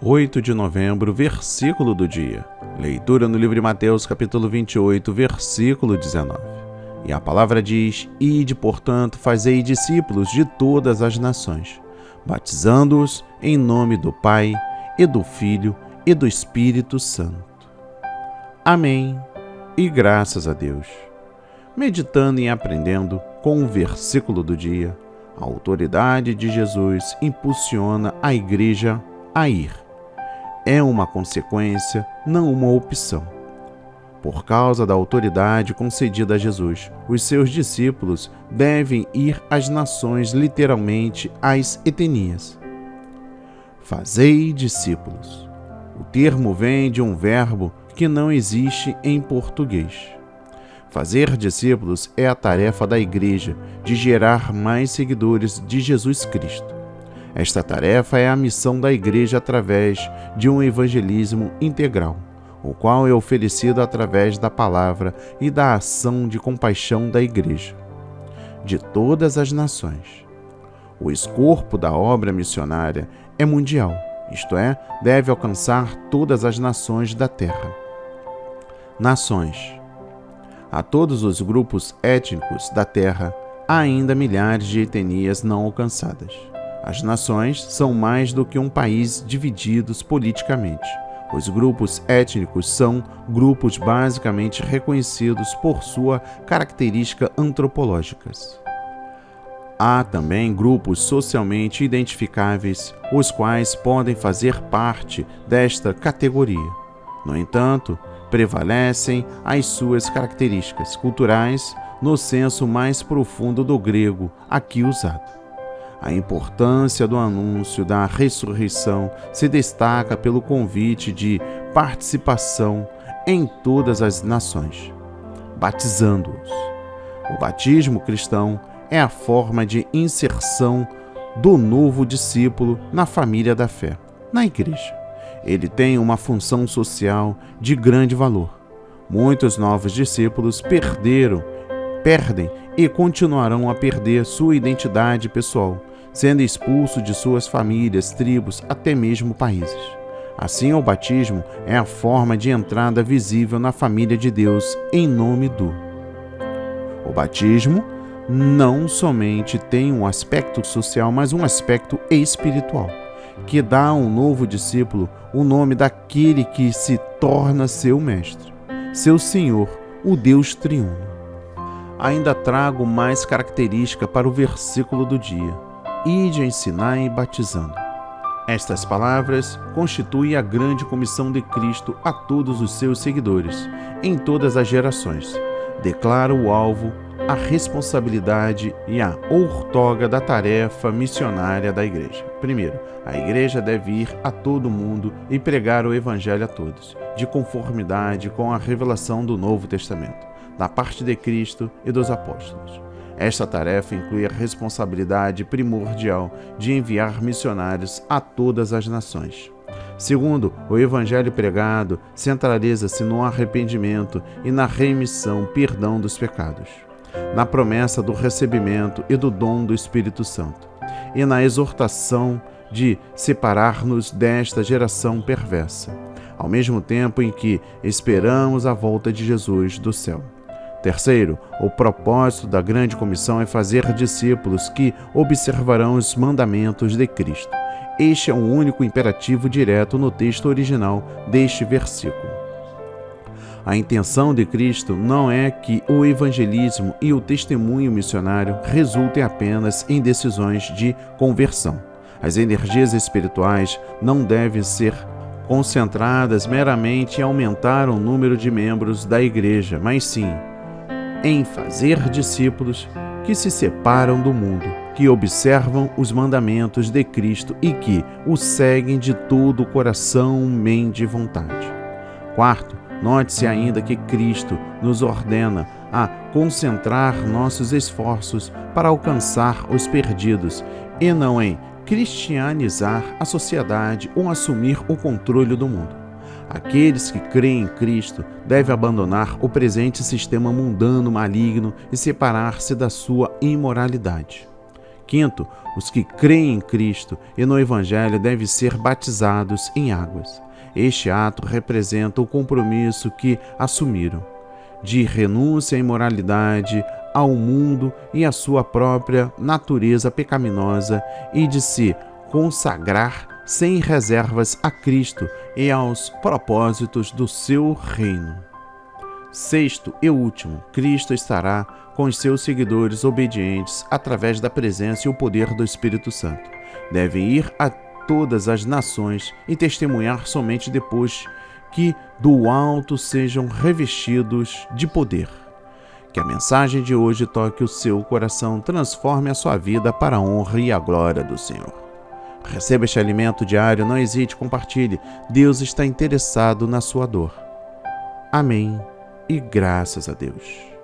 8 de novembro, versículo do dia. Leitura no livro de Mateus, capítulo 28, versículo 19. E a palavra diz: Ide, portanto, fazei discípulos de todas as nações, batizando-os em nome do Pai, e do Filho, e do Espírito Santo. Amém. E graças a Deus. Meditando e aprendendo com o versículo do dia, a autoridade de Jesus impulsiona a igreja a ir. É uma consequência, não uma opção. Por causa da autoridade concedida a Jesus, os seus discípulos devem ir às nações, literalmente às etnias. Fazei discípulos. O termo vem de um verbo que não existe em português. Fazer discípulos é a tarefa da igreja de gerar mais seguidores de Jesus Cristo. Esta tarefa é a missão da igreja através de um evangelismo integral, o qual é oferecido através da palavra e da ação de compaixão da igreja, de todas as nações. O escopo da obra missionária é mundial, isto é, deve alcançar todas as nações da terra. Nações. A todos os grupos étnicos da terra, há ainda milhares de etnias não alcançadas. As nações são mais do que um país divididos politicamente. Os grupos étnicos são grupos basicamente reconhecidos por suas características antropológicas. Há também grupos socialmente identificáveis, os quais podem fazer parte desta categoria. No entanto, prevalecem as suas características culturais no senso mais profundo do grego aqui usado. A importância do anúncio da ressurreição se destaca pelo convite de participação em todas as nações, batizando-os. O batismo cristão é a forma de inserção do novo discípulo na família da fé, na igreja. Ele tem uma função social de grande valor. Muitos novos discípulos perdem e continuarão a perder sua identidade pessoal, sendo expulsos de suas famílias, tribos, até mesmo países. Assim, o batismo é a forma de entrada visível na família de Deus em nome do. O batismo não somente tem um aspecto social, mas um aspecto espiritual, que dá a um novo discípulo o nome daquele que se torna seu mestre, seu Senhor, o Deus triuno. Ainda trago mais característica para o versículo do dia. Ide, ensinai e batizando. Estas palavras constituem a grande comissão de Cristo a todos os seus seguidores, em todas as gerações. Declara o alvo, a responsabilidade e a outorga da tarefa missionária da igreja. Primeiro, a igreja deve ir a todo mundo e pregar o evangelho a todos, de conformidade com a revelação do Novo Testamento, da parte de Cristo e dos apóstolos. Esta tarefa inclui a responsabilidade primordial de enviar missionários a todas as nações. Segundo, o evangelho pregado centraliza-se no arrependimento e na remissão, perdão dos pecados, na promessa do recebimento e do dom do Espírito Santo, e na exortação de separar-nos desta geração perversa, ao mesmo tempo em que esperamos a volta de Jesus do céu. Terceiro, o propósito da grande comissão é fazer discípulos que observarão os mandamentos de Cristo. Este é o único imperativo direto no texto original deste versículo. A intenção de Cristo não é que o evangelismo e o testemunho missionário resultem apenas em decisões de conversão. As energias espirituais não devem ser concentradas meramente em aumentar o número de membros da igreja, mas sim em fazer discípulos que se separam do mundo, que observam os mandamentos de Cristo e que o seguem de todo o coração, mente e vontade. Quarto, note-se ainda que Cristo nos ordena a concentrar nossos esforços para alcançar os perdidos e não em cristianizar a sociedade ou assumir o controle do mundo. Aqueles que creem em Cristo devem abandonar o presente sistema mundano maligno e separar-se da sua imoralidade. Quinto, os que creem em Cristo e no Evangelho devem ser batizados em águas. Este ato representa o compromisso que assumiram de renúncia à imoralidade, ao mundo e à sua própria natureza pecaminosa e de se consagrar sem reservas a Cristo e aos propósitos do seu reino. Sexto e último, Cristo estará com os seus seguidores obedientes através da presença e o poder do Espírito Santo. Devem ir a todas as nações e testemunhar somente depois que do alto sejam revestidos de poder. Que a mensagem de hoje toque o seu coração, transforme a sua vida para a honra e a glória do Senhor. Receba este alimento diário, não hesite, compartilhe. Deus está interessado na sua dor. Amém e graças a Deus.